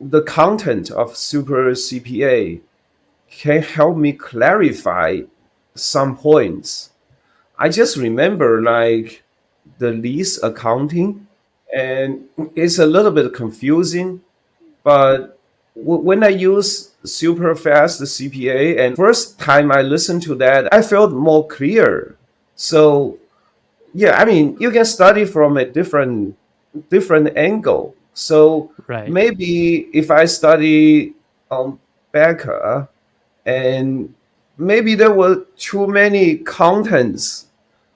the content of Super CPA can help me clarify some points. I just remember like the lease accounting, and it's a little bit confusing. But when I use Superfast CPA, and first time I listened to that, I felt more clear. So yeah, I mean, you can study from a different angle. So Right. maybe if I study on Becker, and maybe there were too many contents,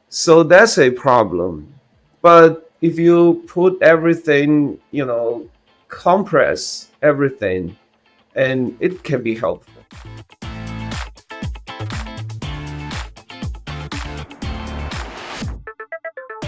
so that's a problem. But if you put everything, compress everything, and it can be helpful.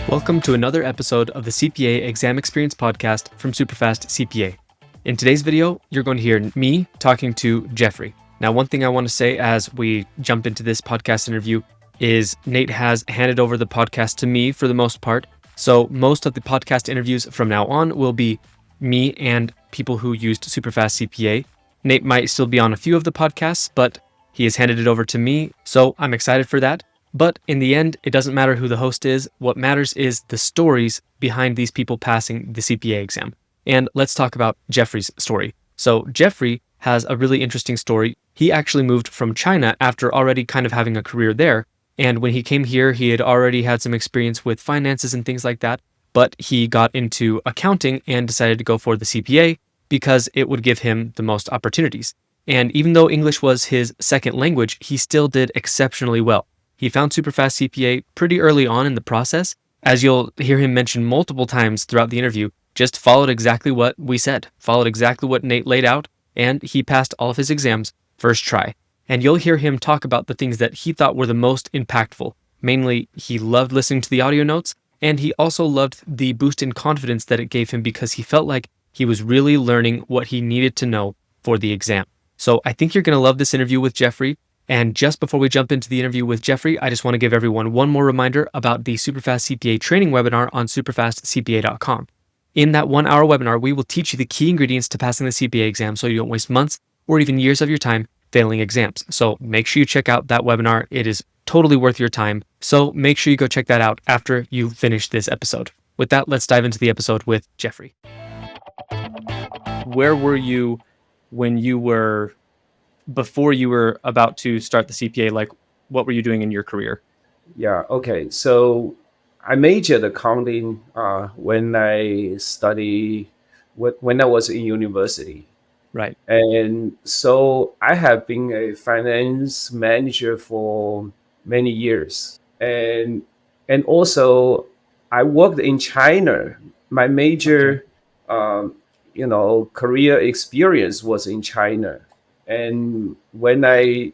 Welcome to another episode of the CPA Exam Experience Podcast from SuperfastCPA. In today's video, you're going to hear me talking to Jeffrey. Now, one thing I want to say as we jump into this podcast interview is Nate has handed over the podcast to me for the most part. So most of the podcast interviews from now on will be me and people who used SuperfastCPA. Nate might still be on a few of the podcasts, but he has handed it over to me, so I'm excited for that. But in the end, it doesn't matter who the host is. What matters is the stories behind these people passing the CPA exam. And let's talk about Jeffrey's story. So Jeffrey has a really interesting story. He actually moved from China after already kind of having a career there. And when he came here, he had already had some experience with finances and things like that. But he got into accounting and decided to go for the CPA because it would give him the most opportunities. And even though English was his second language, he still did exceptionally well. He found SuperfastCPA pretty early on in the process. As you'll hear him mention multiple times throughout the interview, just followed exactly what we said, followed exactly what Nate laid out, and he passed all of his exams first try. And you'll hear him talk about the things that he thought were the most impactful. Mainly, he loved listening to the audio notes, and he also loved the boost in confidence that it gave him because he felt like he was really learning what he needed to know for the exam. So I think you're going to love this interview with Jeffrey. And just before we jump into the interview with Jeffrey, I just want to give everyone one more reminder about the Superfast CPA training webinar on superfastcpa.com. In that 1-hour webinar, we will teach you the key ingredients to passing the CPA exam so you don't waste months or even years of your time failing exams. So make sure you check out that webinar. It is totally worth your time. So make sure you go check that out after you finish this episode. With that, let's dive into the episode with Jeffrey. Where were you when you were before you were about to start the CPA? Like, what were you doing in your career? Yeah, okay. So I majored accounting when when I was in university. Right. And so I have been a finance manager for many years. And also I worked in China. My Okay. major career experience was in China. And when I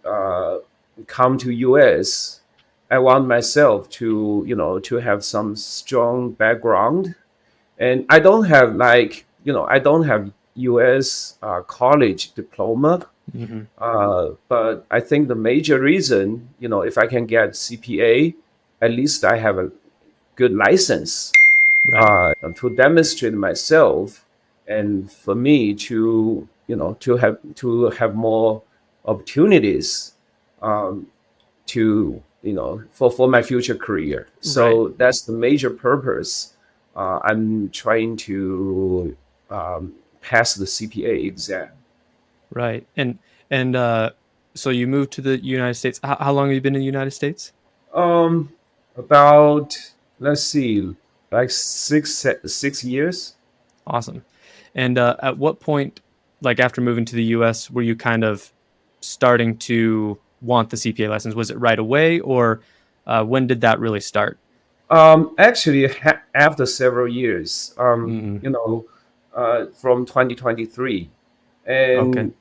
come to US, I want myself to, to have some strong background. And I don't have I don't have US college diploma. Mm-hmm. But I think the major reason, if I can get CPA, at least I have a good license Right. to demonstrate myself, and for me to, to have more opportunities to, for my future career. Right. So that's the major purpose. I'm trying to pass the CPA exam. Right. And so you moved to the United States. How long have you been in the United States? Um, about, let's see, like 6 years. Awesome. And at what point, like after moving to the US, were you kind of starting to want the CPA license? Was it right away, or when did that really start? Actually, after several years, Mm-hmm. from 2023, Okay. and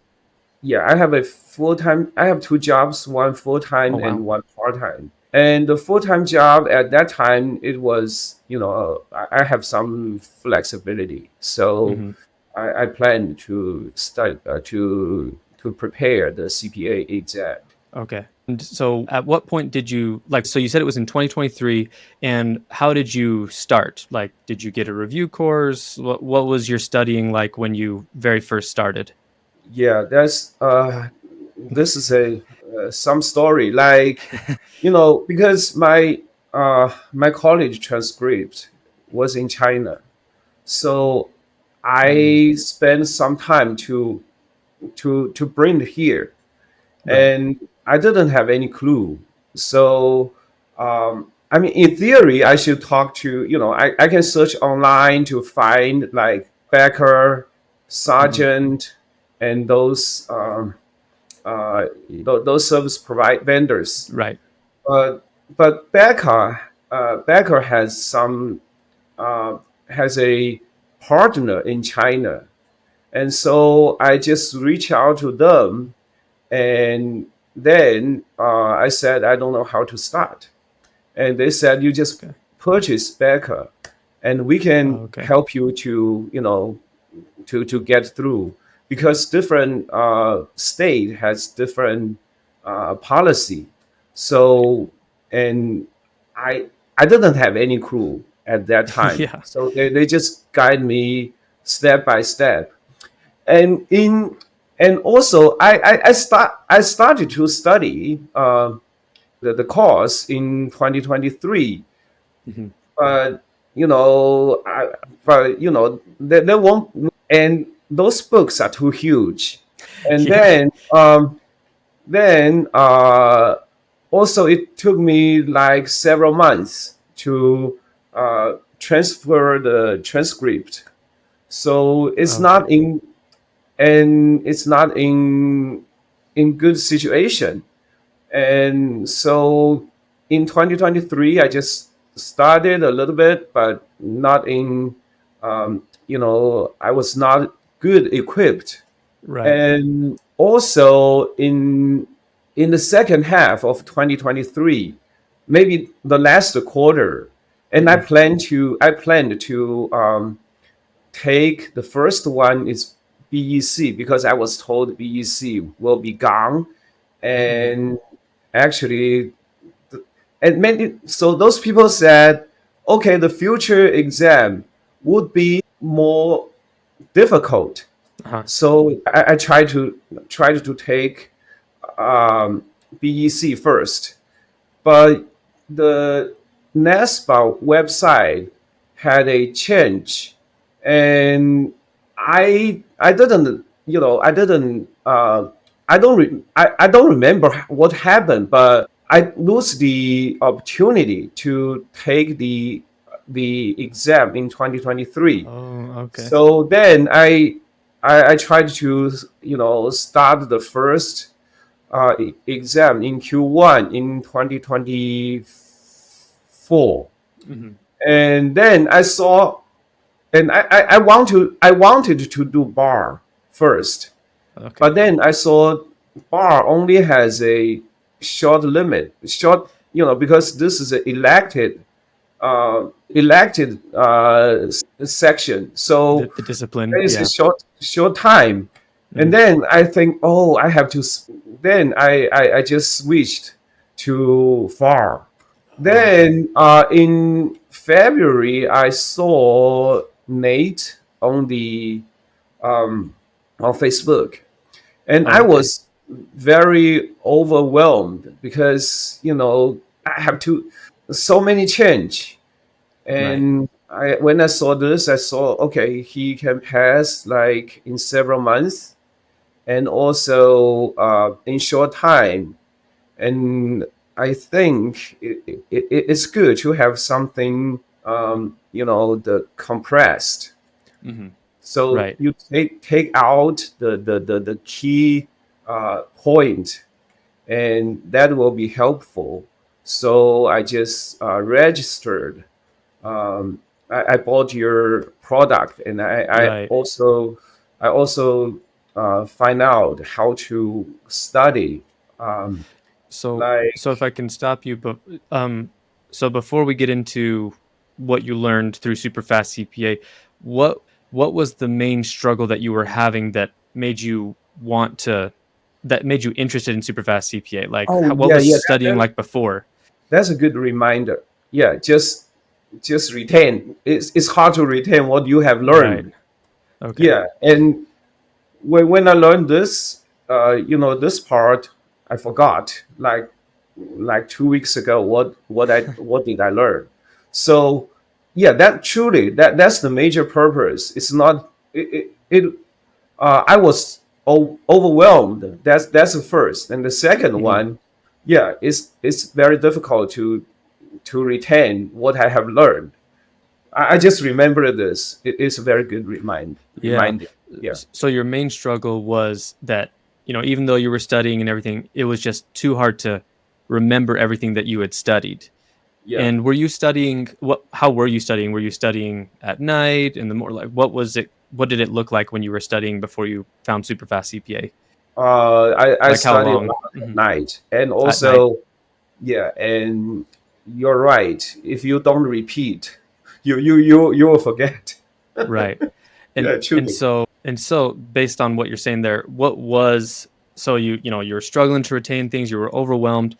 yeah, I have a full time. I have two jobs, one full Oh, time wow. and one part time. And the full time job at that time, it was, I have some flexibility, so Mm-hmm. I plan to start to prepare the CPA exam. Okay. And so at what point did you like so you said it was in 2023 and how did you start? Like did you get a review course? What was your studying like when you very first started? Yeah, that's this is a some story. Like, because my college transcript was in China, so Mm, I spent some time to bring it here, right. and I didn't have any clue. So, I mean, in theory, I should talk to, I can search online to find like Becker, Mhm. Sargent, and those service provide vendors. Right. But Becker uh, has a partner in China, and so I just reach out to them, and then I said I don't know how to start, and they said you just Okay. purchase Becker, and we can Okay. help you to to get through, because different state has different policy. Right. So, and I didn't have any clue at that time, Yeah. so they just guide me step by step. And in and also I started to study the course in 2023, Mhm. but they won't, and those books are too huge. And Yeah. then also it took me like several months to transfer the transcript, so Okay. it's not in good situation. And so in 2023, I just started a little bit, but not in, I was not good equipped. Right. And also in the second half of 2023, maybe the last quarter, and Mhm. I planned to take the first one is BEC, because I was told BEC will be gone, Mhm. and actually, and many, so those people said, okay, the future exam would be more difficult. Uh-huh. So I tried to take um, BEC first, but the NASPA website had a change, and I didn't, I don't remember what happened, but I lose the opportunity to take the exam in 2023. Oh, okay. So then I tried to start the first exam in Q1 in 2024, Mhm. and then I saw, and I wanted to do bar first, Okay. but then I saw bar only has a short limit, because this is an elected section, so The discipline. there is a Yeah. short time. And Mhm. then I think, oh, I have to then I just switched to far. Oh, okay. Then in February I saw Nate um, on Facebook, and Oh, I okay. was very overwhelmed, because I have to so many change. Right. And when I saw this, I saw, okay, he can pass like in several months, and also in short time. And I think it's good to have something, the compressed. Mhm. So Right. you take out the key point, and that will be helpful. So I just registered. I bought your product, and Right. I also find out how to study. Um, So if like I can stop you, but um, so before we get into what you learned through Superfast CPA, what what was the main struggle that you were having that made you want to? that made you interested in Superfast CPA? Like, Oh what yeah, was yeah. studying like before? That's a good reminder. Yeah, just retain. It's hard to retain what you have Right. learned. Okay. Yeah, and when I learned this, this part I forgot. Like 2 weeks ago, what did I learn? So yeah, that truly that's the major purpose. It's not it I was overwhelmed. That's the first, and the second Mhm. one, yeah, it's very difficult to retain what I have learned. I just remember this. It is a very good Yeah. reminding. Yeah, So your main struggle was that, even though you were studying and everything, it was just too hard to remember everything that you had studied. yeah. And were you studying how were you studying? Were you studying at night in the more like what did it look like when you were studying before you found Superfast CPA? I Like how study a long? lot at night, and At night? also yeah, and you're right. If you don't repeat, you will forget. Right. And Yeah, and truly. so based on what you're saying there, what was so you were struggling to retain things, you were overwhelmed.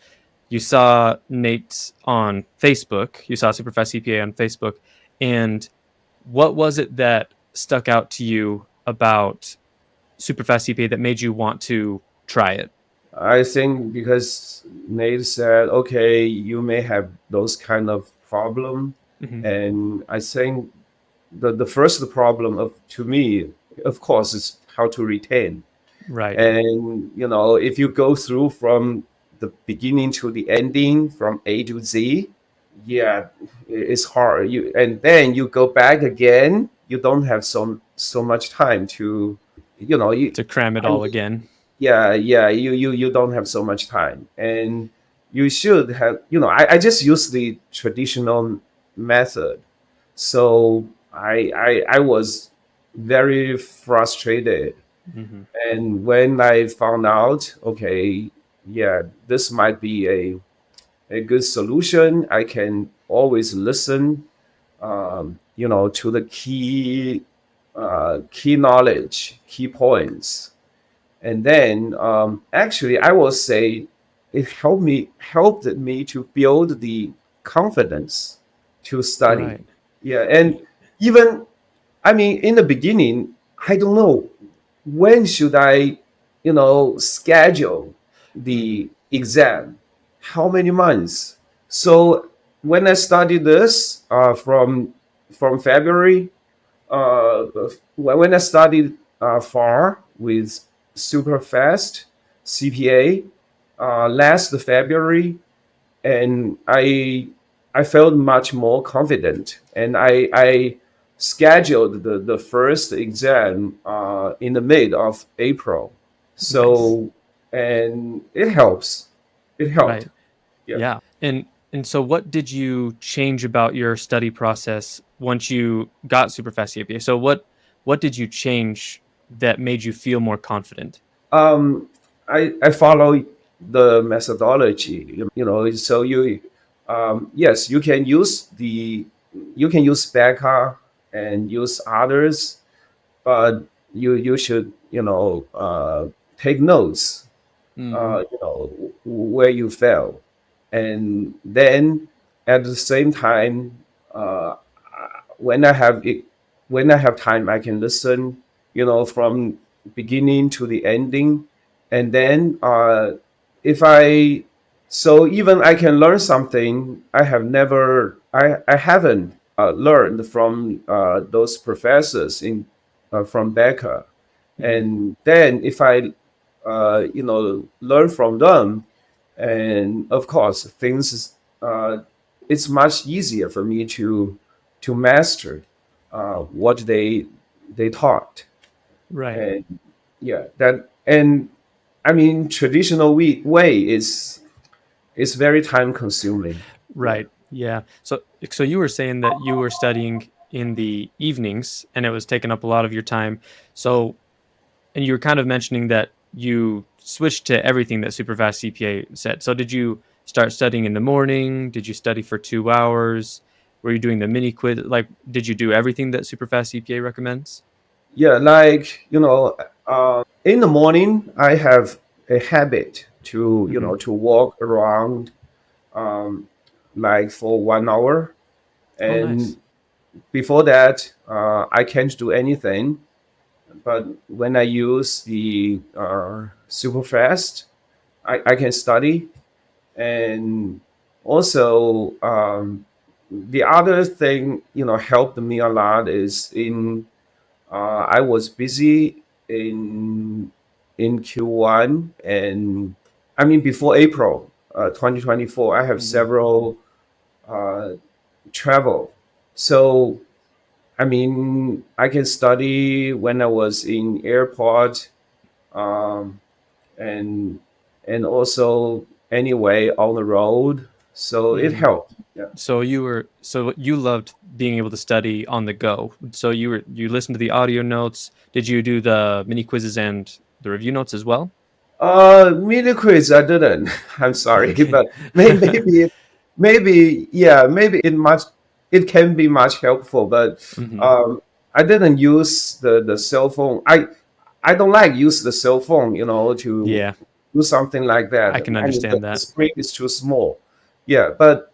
You saw Nate on Facebook, you saw Superfast CPA on Facebook, and what was it that stuck out to you about Superfast CPA that made you want to try it? I think because Nate said, okay, you may have those kind of problem, Hmm. and I think the first problem of to me, of course, is how to retain. Right. And if you go through from the beginning to the ending, from A to Z, yeah, it's hard. And then you go back again. You don't have so much time to, you know, you. To cram it I all mean, again. yeah, you don't have so much time, and you should have. I just use the traditional method, so I was very frustrated, Hmm. and when I found out, okay, yeah, this might be a good solution. I can always listen, to the key knowledge, key points, and then actually I will say it helped me to build the confidence to study. Right. Yeah, and even I mean, in the beginning, I don't know when should I, schedule Hmm. the exam, how many months. So when I studied this from February, uh, when I studied far with Superfast CPA last February, and I felt much more confident, and I scheduled the first exam in the mid of April. Nice. So and it helps. It helped. Right. Yeah. Yeah. And so what did you change about your study process once you got Superfast CPA? So what did you change that made you feel more confident? I follow the methodology. So yes, you can use Becca and use others, but you should take notes, Hmm. where you fail, and then at the same time, uh, when I have it, when I have time, I can listen, from beginning to the ending, and then if I so even I can learn something I haven't learned from those professors in from Becca, Hmm. and then if I learn from them, and of course things it's much easier for me to master what they taught. Right. And yeah, that and I mean traditional way is very time consuming. Yeah. Right. Yeah. So you were saying that you were studying in the evenings and it was taking up a lot of your time. So and you were kind of mentioning that you switched to everything that Superfast CPA said. So did you start studying in the morning? Did you study for 2 hours? Were you doing the mini quiz? Like, did you do everything that Superfast CPA recommends? Yeah, like in the morning I have a habit to Hmm. to walk around um, like for 1 hour. Oh, nice. And before that, I can't do anything. But when I use the Superfast, I can study. And also, the other thing helped me a lot is I was busy in Q1, and I mean before April 2024, I have Hmm. several uh, travel. So I mean, I can study when I was in airport, um, and also anyway on the road. So it Hmm. helped. Yeah. So you loved being able to study on the go. So you listened to the audio notes. Did you do the mini quizzes and the review notes as well? Media quiz, I didn't. I'm sorry, Okay. but maybe it can be much helpful, but Hmm. um, I didn't use the cell phone. I don't like use the cell phone, to Yeah, do something like that. I can I mean, the, understand the that. screen is too small. Yeah, but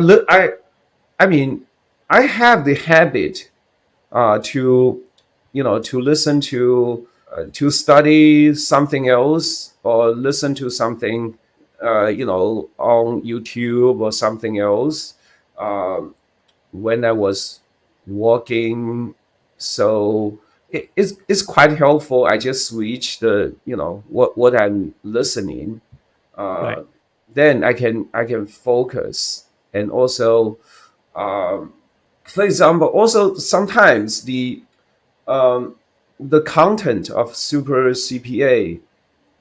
look, I mean, I have the habit to to listen to study something else or listen to something on YouTube or something else um, when I was walking. So it's quite helpful. I just switch the what I'm listening. Right. uh, then I can focus. And also, um, for example, also sometimes um, the content of Super CPA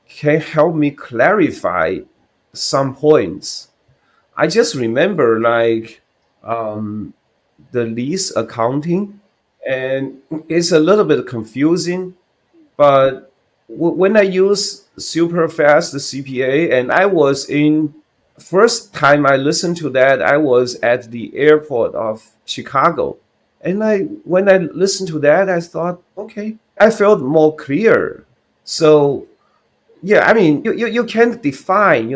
can help me clarify some points. I just remember like um, the lease accounting, and it's a little bit confusing. But when I use super fast CPA, and I was in first time I listened to that, I was at the airport of Chicago, and I when I listened to that, I thought, okay, I felt more clear. So yeah, I mean, you can't define,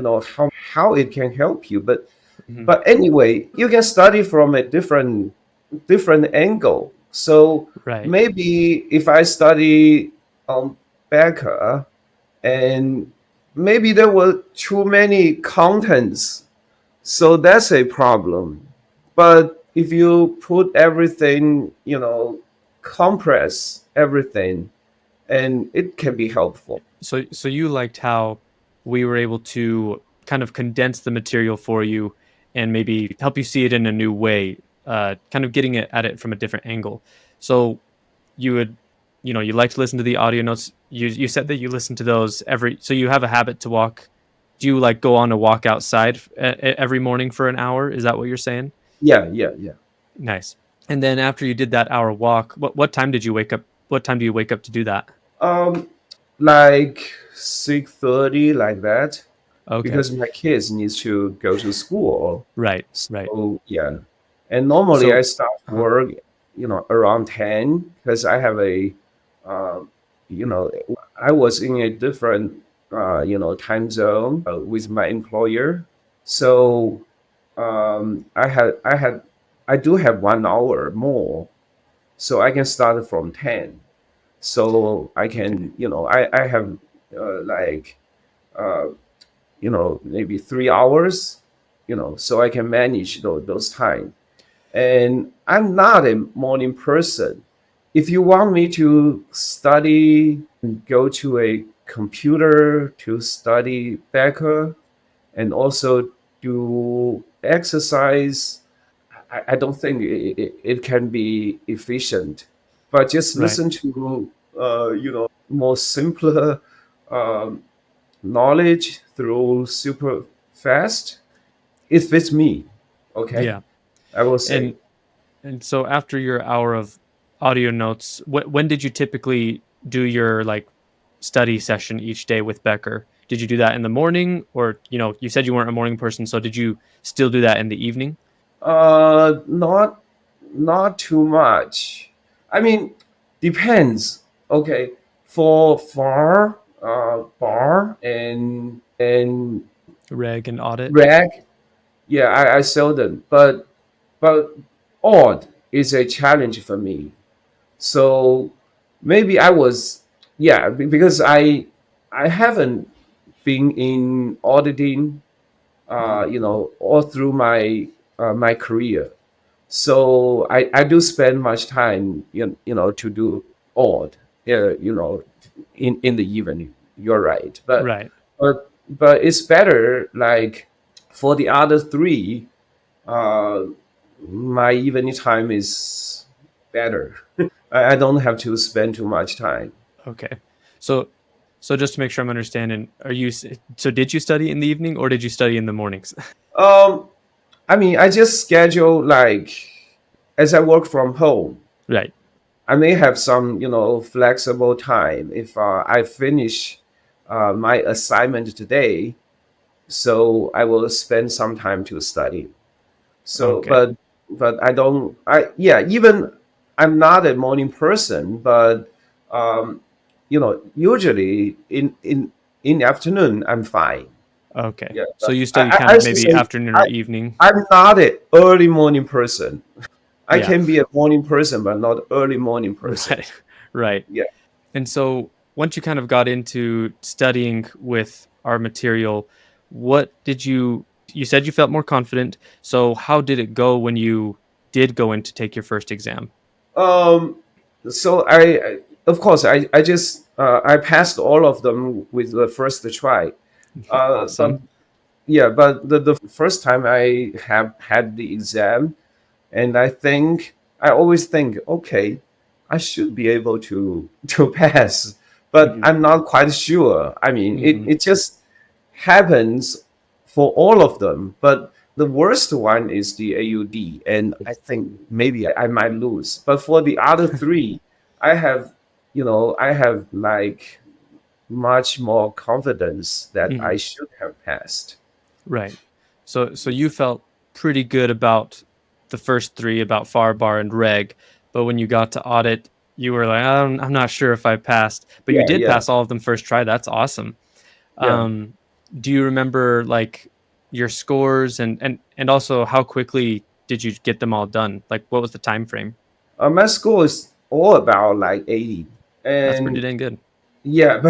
how it can help you, but Hmm. anyway, you can study from a different angle. So Right. maybe if I study on Becker, and maybe there were too many contents, so that's a problem. But if you put everything, compress everything, and it can be helpful. So you liked how we were able to kind of condense the material for you and maybe help you see it in a new way, kind of getting it at it from a different angle. So you would, you like to listen to the audio notes. You said that you listen to those every. So you have a habit to walk. Do you like go on a walk outside every morning for an hour? Is that what you're saying? Yeah, yeah, yeah. Nice. And then after you did that hour walk, what time did you wake up? What time do you wake up to do that? Um, like 6:30, like that, Okay. because my kids needs to go to school. Right. Right. So yeah, and normally I So, start uh work, around 10, because I have I was in a different, time zone with my employer. So I do have 1 hour more, so I can start from 10. So I okay. can, I have like uh, maybe 3 hours, so I can manage those time. And I'm not a morning person. If you want me to study and go to a computer to study better and also do exercise, I don't think it can be efficient. But just Right. listen to more simpler um, knowledge through super fast. It fits me. Okay, Yeah. I will say. And so after your hour of audio notes, when did you typically do your like study session each day with Becker? Did you do that in the morning, or you said you weren't a morning person, so did you still do that in the evening? Not too much. I mean, depends. Okay, for far. bar and Reg and audit. rag. Yeah, I seldom, but odd is a challenge for me. So maybe I was, yeah, because I haven't been in auditing, Hmm. all through my career. So I do spend much time, to do odd, in the evening. You're right, Right. but it's better like for the other three. Uh, my evening time is better. I don't have to spend too much time. Okay. So, so just to make sure I'm understanding, so did you study in the evening or did you study in the mornings? Um, I mean, I just schedule like as I work from home. Right. I may have some, flexible time if I finish my assignment today. So I will spend some time to study. So, Okay. but I don't. I yeah. Even I'm not a morning person, but um, usually in the afternoon I'm fine. Okay. Yeah, So but you study kind I of should maybe say afternoon I or evening. I'm not a early morning person. I Yeah. can be a morning person, but not early morning person. Right. Right. Yeah. And so once you kind of got into studying with our material, what did you said you felt more confident. So how did it go when you did go in to take your first exam? Um. So of course, I just I passed all of them with the first try. But Awesome. yeah, but the first time I have had the exam, and I always think, okay, I should be able to to pass, but Hmm. I'm not quite sure. I mean, Hmm. it just happens for all of them, but the worst one is the AUD, and I think maybe I might lose. But for the other three, I have, I have like much more confidence that I Hmm. should have passed. Right. So you felt pretty good about the first three, about far bar and reg, but when you got to audit, you were like, I'm not sure if I passed, but you Yeah, did yeah, pass all of them first try. That's awesome. yeah. Um, do you remember like your scores and also how quickly did you get them all done? Like what was the time frame? My score is all about like 80, That's pretty and dang good. yeah,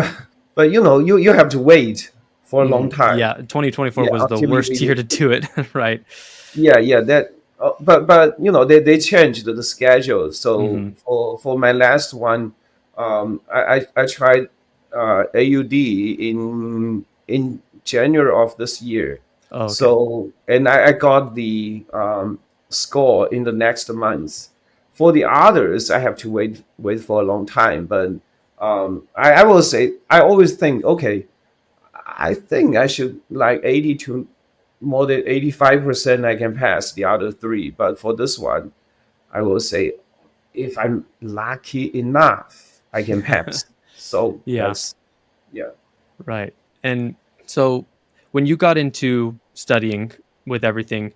but you have to wait for a long Mhm. time. Yeah, 2024 Yeah, was the until worst year to do it, right? yeah, that. But they changed the schedule. So Mhm. for my last one, I tried AUD in January of this year. Oh, okay. So and I got the score in the next month. For the others, I have to wait for a long time. But I will say I always think, okay, I think I should like 80 to more than 85% I can pass the other three. But for this one, I will say if I'm lucky enough, I can pass. So Yeah, that's, yeah. right. And so when you got into studying with everything,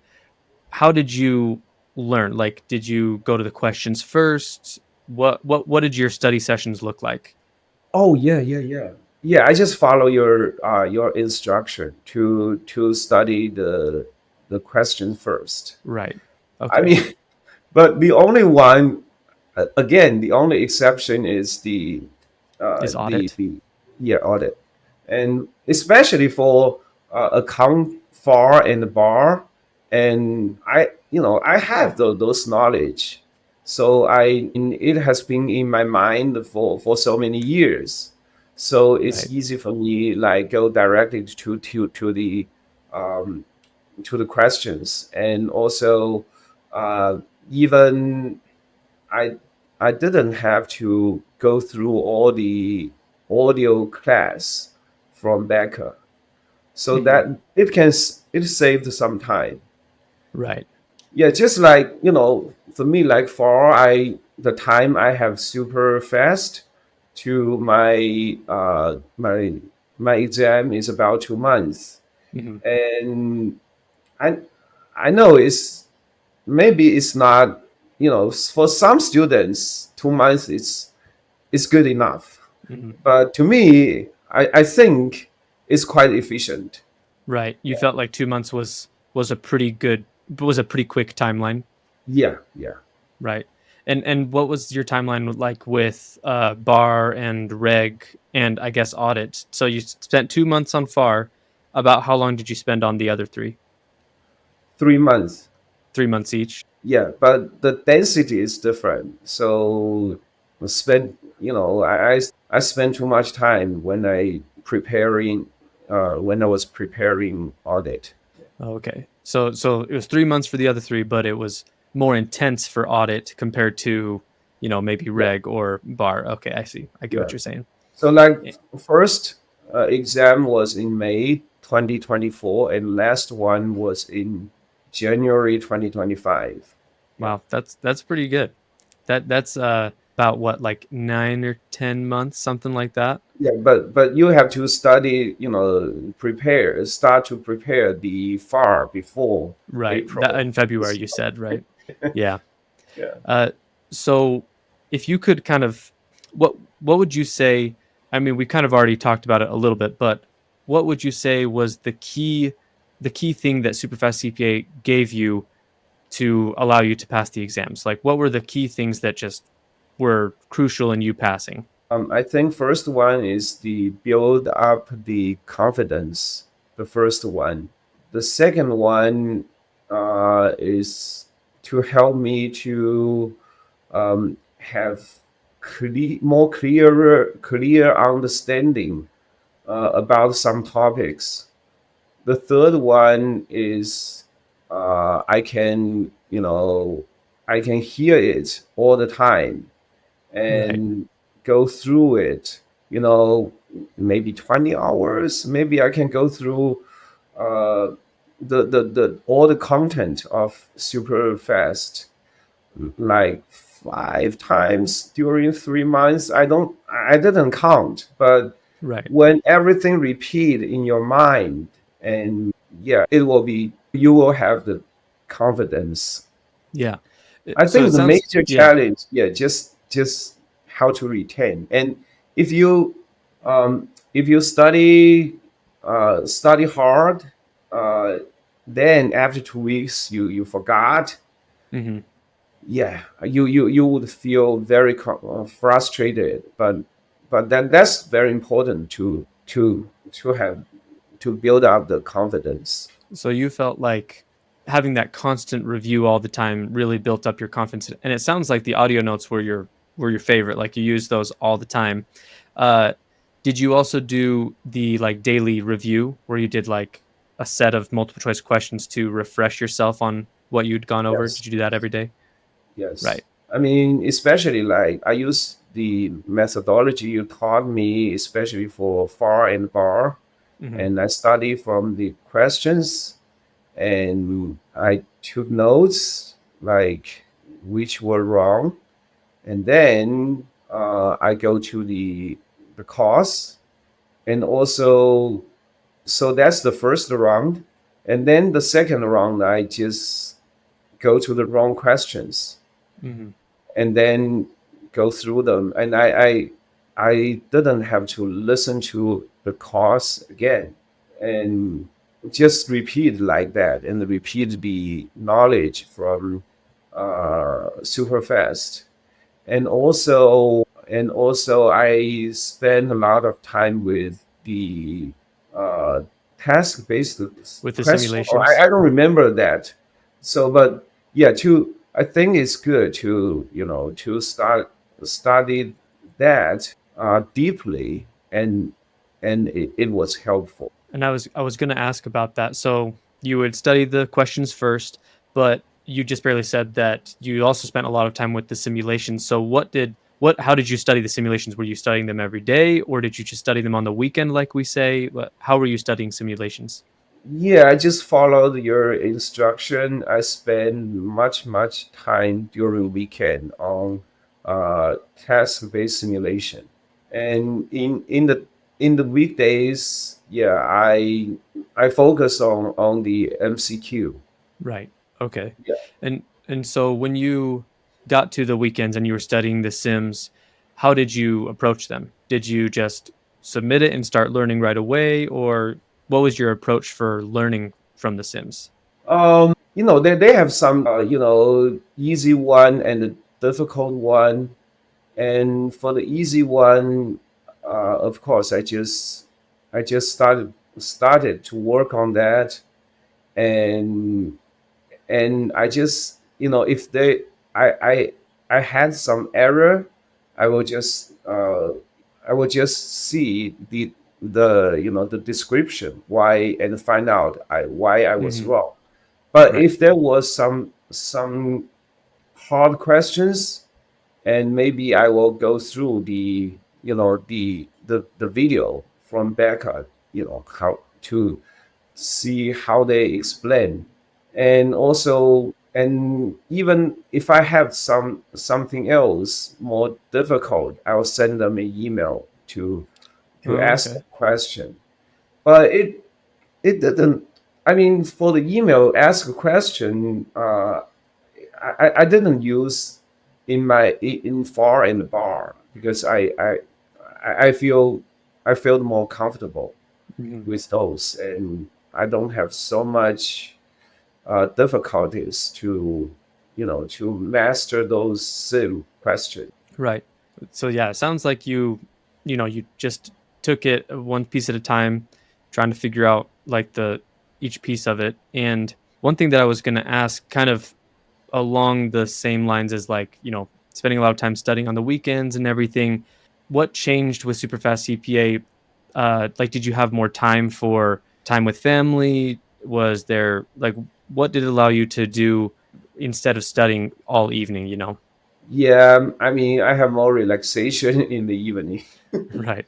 how did you learn? Like, did you go to the questions first? What did your study sessions look like? Oh yeah, yeah, yeah. Yeah, I just follow your instruction to study the question first. Right. I Okay. mean, but the only one, again, the only exception is Is the audit? yeah, audit, and especially for account FAR and bar, and I have those knowledge, so it has been in my mind for so many years, so it's Right. easy for me like go directly um, to the questions, and also even I I didn't have to go through all the audio class from Becca, so Hmm. that it saved some time. Right. Yeah, just like for me, like for the time I have super fast to my exam is about 2 months, Hmm. and I I know maybe it's not, for some students 2 months is good enough, Hmm. but to me I think it's quite efficient. Right. You felt like 2 months was a pretty good was a pretty quick timeline. Yeah, yeah. Right. And what was your timeline like with bar and reg and I guess audit? So you spent 2 months on FAR. About how long did you spend on the other three? 3 months. 3 months each. Yeah, but the density is different. So spend you know I spend too much time when I was preparing audit. Okay. So it was 3 months for the other three, but it was more intense for audit compared to, maybe Yeah, reg or bar. Okay, I see. I get yeah. what you're saying. So like Eh, first exam was in May 2024, and last one was in January 2025. Yeah. Wow, that's pretty good. That's about what, like 9 or 10 months, something like that. Yeah, but you have to study, start to prepare the FAR before Right. That April. in February you said, right? Yeah. Yeah. Uh, so if you could kind of what would you say? I mean, we kind of already talked about it a little bit, but what would you say was the key thing that Superfast CPA gave you to allow you to pass the exams? Like, what were the key things that just were crucial in you passing? I think first one is the build up the confidence. The first one. The second one is to help me to have clear understanding about some topics. The third one is I can hear it all the time Right. and go through it. You know, maybe 20 hours. Maybe I can go through uh, the all the content of super fast like 5 times during 3 months. I didn't count, but Right. when everything repeat in your mind, and yeah, it will be you will have the confidence. Yeah. I So it think the sounds, major yeah. challenge, yeah, just how to retain. And if you if you study hard, uh, then after 2 weeks you forgot. Hmm. Yeah, you would feel very frustrated. But then that's very important to have to build up the confidence. So you felt like having that constant review all the time really built up your confidence, and it sounds like the audio notes were your favorite. Like you use those all the time. Uh, did you also do the like daily review where you did like a set of multiple choice questions to refresh yourself on what you'd gone over? Yes. Did you do that every day? Yes. Right. I mean, especially like I use the methodology you taught me, especially for FAR and bar, Hmm. and I study from the questions and I took notes like which were wrong, and then I go to the course, and also so that's the first round, and then the second round I just go to the wrong questions Hmm. and then go through them. And I didn't have to listen to the course again and just repeat like that and repeat the knowledge from super fast. And also I spend a lot of time with the uh, task based With the question. Or I, simulations. I don't remember that. So, but yeah, to I think it's good to to start study that deeply, and it was helpful. And I was going to ask about that. So you would study the questions first, but you just barely said that you also spent a lot of time with the simulations. So how did you study the simulations? Were you studying them every day, or did you just study them on the weekend, like we say? How were you studying simulations? Yeah, I just followed your instruction. I spend much time during weekend on task-based simulation, and in the weekdays, yeah, I focus on the MCQ. Right. Okay. Yeah. And so when you got to the weekends and you were studying the sims, how did you approach them? Did you just submit it and start learning right away, or what was your approach for learning from The Sims? They have some easy one and a difficult one. And for the easy one, of course, I just started to work on that, and I just if I had some error, I will just see the description why and find out why I was Hmm. wrong. But Right. if there was some hard questions, and maybe I will go through the video from Becca, how to see how they explain. And also, and even if I have something else more difficult, I'll send them an email to Oh, ask a okay. question. But it didn't. I mean, for the email ask a question, I didn't use in far and bar, because I feel I felt more comfortable Mhm. with those, and I don't have so much difficulties to master those sim questions. Right. So yeah, it sounds like you just took it one piece at a time, trying to figure out like the each piece of it. And one thing that I was going to ask, kind of along the same lines as like, spending a lot of time studying on the weekends and everything, what changed with Superfast CPA? Like, did you have more time for time with family? Was there like, what did it allow you to do instead of studying all evening, Yeah, I mean, I have more relaxation in the evening. Right.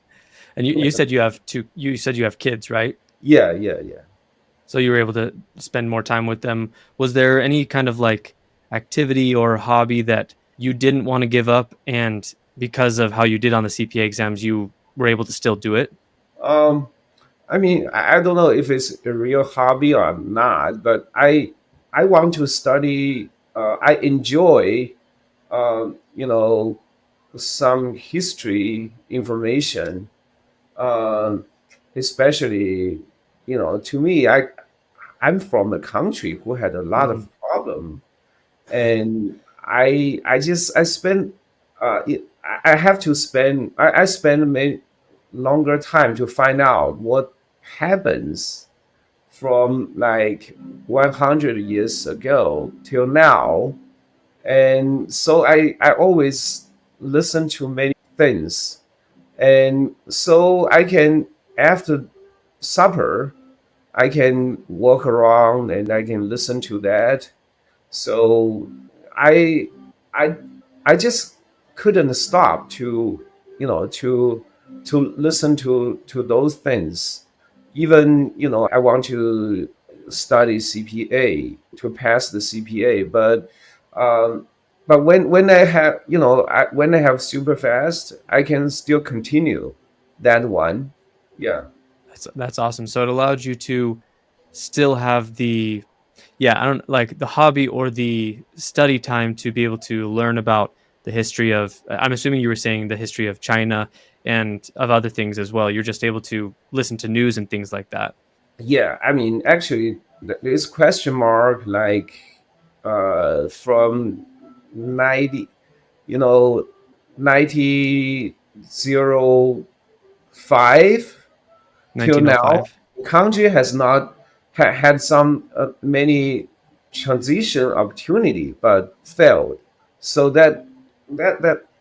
And you said you said you have kids, right? Yeah, yeah, yeah. So you were able to spend more time with them. Was there any kind of like activity or hobby that you didn't want to give up, and because of how you did on the CPA exams, you were able to still do it? Um, I mean, I don't know if it's a real hobby or not, but I want to study. I enjoy, you know, some history information, um, especially, to me, I'm from a country who had a lot Mhm. of problem, and I spend, I have to spend, I spend longer time to find out what happens from like 100 years ago till now. And so I always listen to many things, and so I can, after supper, I can walk around and I can listen to that. So I I I just couldn't stop to listen to those things. Even I want to study CPA to pass the CPA, um, but when I have when I have super fast, I can still continue that one. Yeah. That's awesome. So it allowed you to still have the, yeah, I don't like the hobby or the study time to be able to learn about the history of, I'm assuming you were saying the history of China and of other things as well. You're just able to listen to news and things like that. Yeah, I mean, actually, this question mark, like, from 90, you know, 1905 till now, 1905. the country has not had some many transition opportunity, but failed. So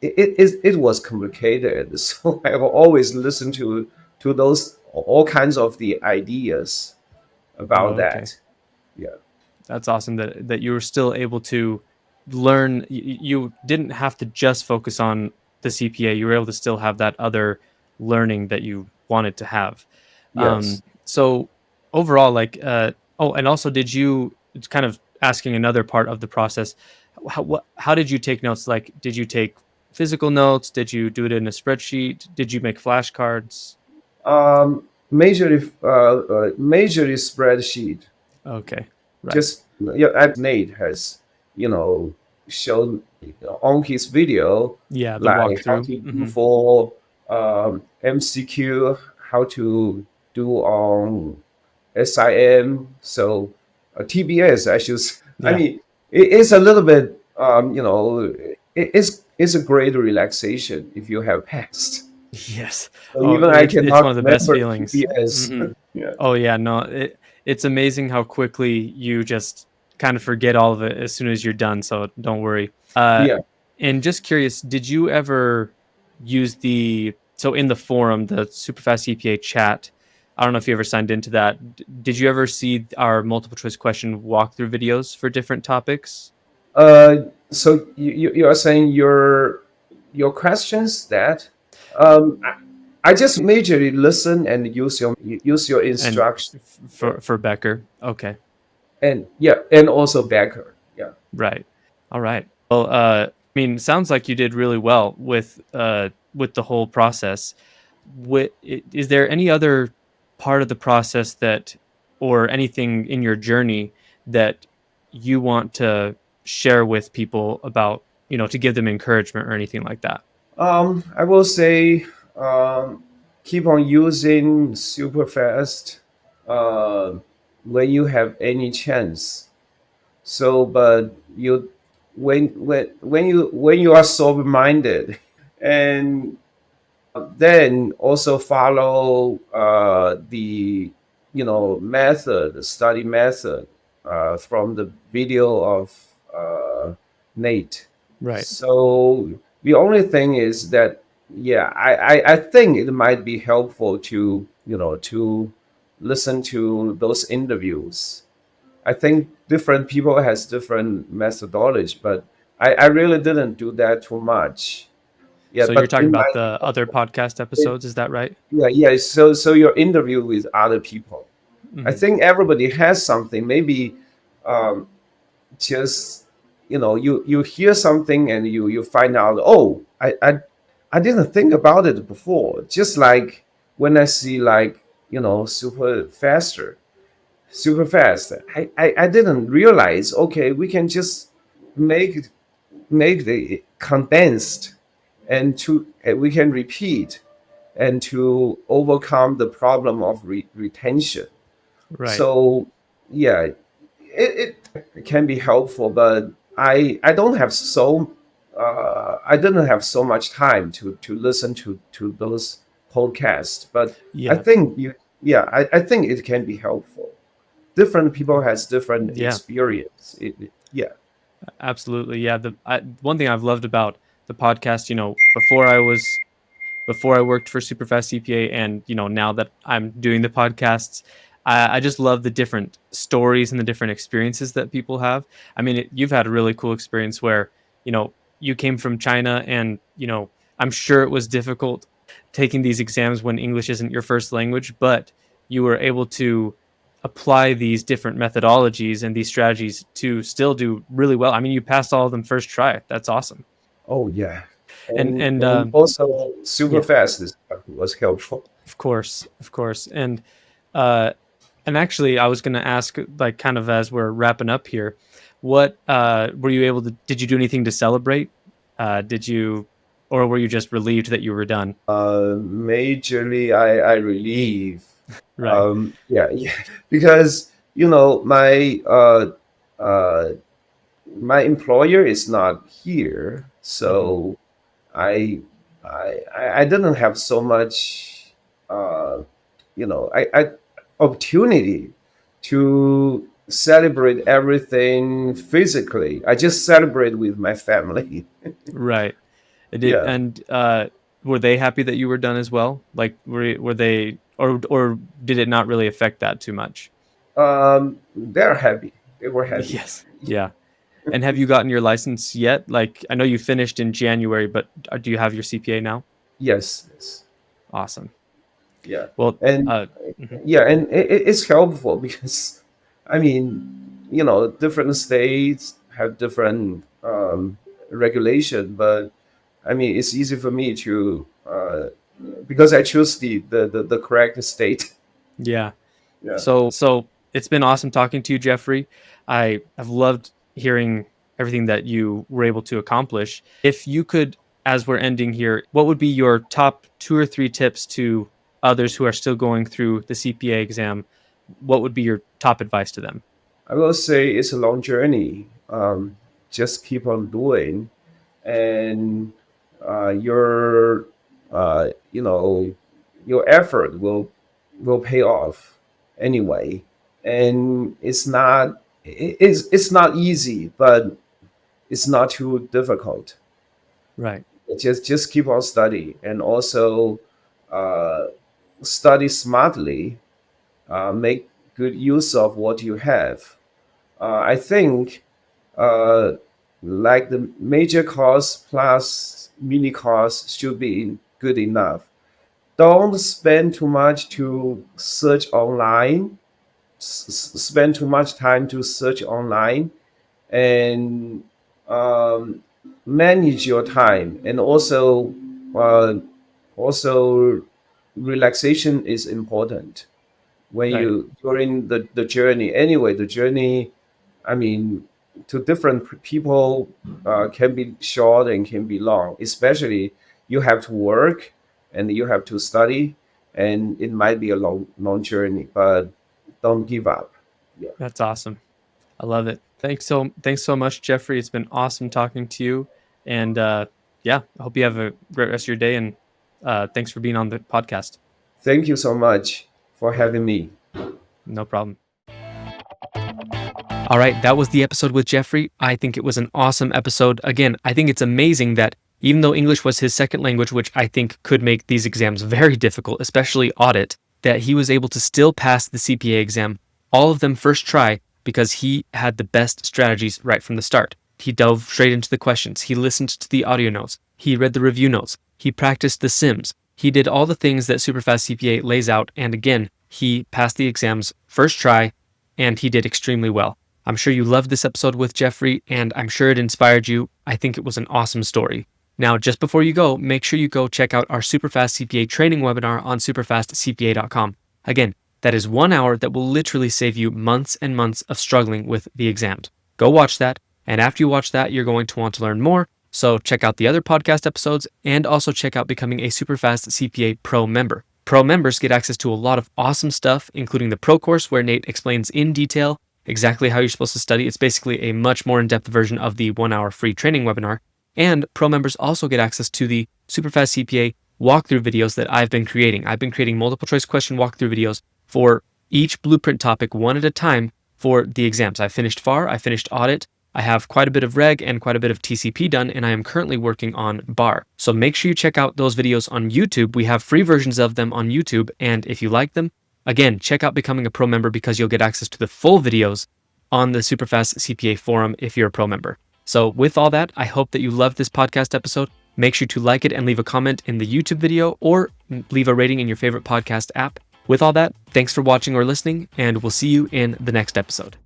it was complicated. So I will always listen to those all kinds of the ideas about Oh, okay. that. Yeah. That's awesome that you were still able to learn. You didn't have to just focus on the CPA. You were able to still have that other learning that you wanted to have. Yes. So overall, like, oh, and also, did you? It's kind of asking another part of the process. How did you take notes? Like, did you take physical notes? Did you do it in a spreadsheet? Did you make flashcards? Majorly spreadsheet. Okay, right. Just, yeah, as Nate has shown on his video, Yeah, the like how walkthrough. to do Hmm. for MCQ, how to do on SIM. So TBS, I should. I Yeah. mean, it is a little bit. It's a great relaxation if you have passed. Yes. So Oh, even I it's one cannot of the best remember feelings. TBS. Hmm. Yeah. Oh yeah, no, it's amazing how quickly you just kind of forget all of it as soon as you're done. So don't worry. Yeah. And just curious, did you ever use so in the forum, the Superfast CPA chat? I don't know if you ever signed into that. Did you ever see our multiple choice question walkthrough videos for different topics? So you are saying your questions that I just majorly listen and use your And instruction. Yeah. for Becker, okay. And yeah, and also Becker. Yeah. Right. All right. Well, I mean, sounds like you did really well with the whole process. Is there any other part of the process that, or anything in your journey that you want to share with people about, to give them encouragement or anything like that? I will say um, keep on using Superfast uh, when you have any chance. So, but you when you are sober minded, and then also follow the method study method from the video of Nate. Right. So the only thing is that yeah, I think it might be helpful to to listen to those interviews. I think different people has different methodology, but I really didn't do that too much. Yeah, So you're but talking in my about the other podcast episodes, is that right? yeah. So your interview with other people, I Hmm. think everybody has something. Maybe um, just you hear something and you find out. Oh, I didn't think about it before. Just like when I see like super fast. I didn't realize. Okay, we can just make make the condensed and we can repeat and to overcome the problem of retention. Right. So yeah, it can be helpful, but I don't have I didn't have so much time to listen to those podcasts. But I Yeah. think I think it can be helpful. Different people has different Yeah. experience. Yeah. Absolutely. Yeah. One thing I've loved about the podcast, before I worked for Superfast CPA, and now that I'm doing the podcasts, I just love the different stories and the different experiences that people have. I mean, you've had a really cool experience where you came from China, and I'm sure it was difficult taking these exams when English isn't your first language, but you were able to apply these different methodologies and these strategies to still do really well. I mean, you passed all of them first try. That's awesome. Oh yeah. And And also super yeah, fast was helpful. of course, of course. Uh, and actually, I was going to ask, like, kind of as we're wrapping up here, what were you able to? Did you do anything to celebrate? Did you, or were you just relieved that you were done? Majorly I relieve. Right. Yeah, yeah. Because uh my employer is not here, Hmm. so I I didn't have so much I opportunity to celebrate everything physically. I just celebrate with my family. Right. It did, Yeah. and were they happy that you were done as well? Like, were they, or did it not really affect that too much? They're happy. They were happy. Yes. Yeah. And have you gotten your license yet? Like, I know you finished in January, but do you have your CPA now? Yes, yes. Awesome. Yeah. Well, And mhm. yeah, and it's helpful because I mean, different states have different regulation, but I mean, it's easy for me to because I choose the correct state. Yeah. Yeah. So it's been awesome talking to you, Jeffrey. I have loved hearing everything that you were able to accomplish. If you could as we're ending here, what would be your top 2 or 3 tips to others who are still going through the CPA exam? What would be your top advice to them? I will say it's a long journey. Just keep on doing, and your you know your effort will pay off anyway. And it's not easy, but it's not too difficult. Right. Just keep on study, and also uh, study smartly. Make good use of what you have. I think uh, like the major course plus mini course should be good enough. Don't spend too much to search online. Spend too much time to search online, and um, manage your time. And uh, also relaxation is important when Right. you during the journey. Anyway, the journey, I mean, to different people can be short and can be long. Especially you have to work and you have to study, and it might be a long journey. But don't give up. Yeah. That's awesome. I love it. Thanks so much, Jeffrey. It's been awesome talking to you. And yeah, I hope you have a great rest of your day. And thanks for being on the podcast. Thank you so much for having me. No problem. All right, that was the episode with Jeffrey. I think it was an awesome episode. Again, I think it's amazing that even though English was his second language, which I think could make these exams very difficult, especially audit, that he was able to still pass the CPA exam, all of them first try, because he had the best strategies right from the start. He dove straight into the questions. He listened to the audio notes. He read the review notes. He practiced the sims. He did all the things that SuperFast CPA lays out. And again, he passed the exams first try, and he did extremely well. I'm sure you loved this episode with Jeffrey, and I'm sure it inspired you. I think it was an awesome story. Now, just before you go, make sure you go check out our Superfast CPA training webinar on SuperfastCPA.com. Again, that is 1 hour that will literally save you months and months of struggling with the exams. Go watch that, and after you watch that, you're going to want to learn more. So check out the other podcast episodes, and also check out becoming a Superfast CPA Pro member. Pro members get access to a lot of awesome stuff, including the Pro course where Nate explains in detail exactly how you're supposed to study. It's basically a much more in-depth version of the 1 hour free training webinar. And Pro members also get access to the Superfast CPA walkthrough videos that I've been creating. I've been creating multiple choice question walkthrough videos for each blueprint topic one at a time for the exams. I finished FAR, I finished audit, I have quite a bit of reg and quite a bit of TCP done, and I am currently working on bar. So make sure you check out those videos on YouTube. We have free versions of them on YouTube, and if you like them, again, check out becoming a Pro member, because you'll get access to the full videos on the Superfast CPA forum if you're a Pro member. So with all that, I hope that you loved this podcast episode. Make sure to like it and leave a comment in the YouTube video, or leave a rating in your favorite podcast app. With all that, thanks for watching or listening, and we'll see you in the next episode.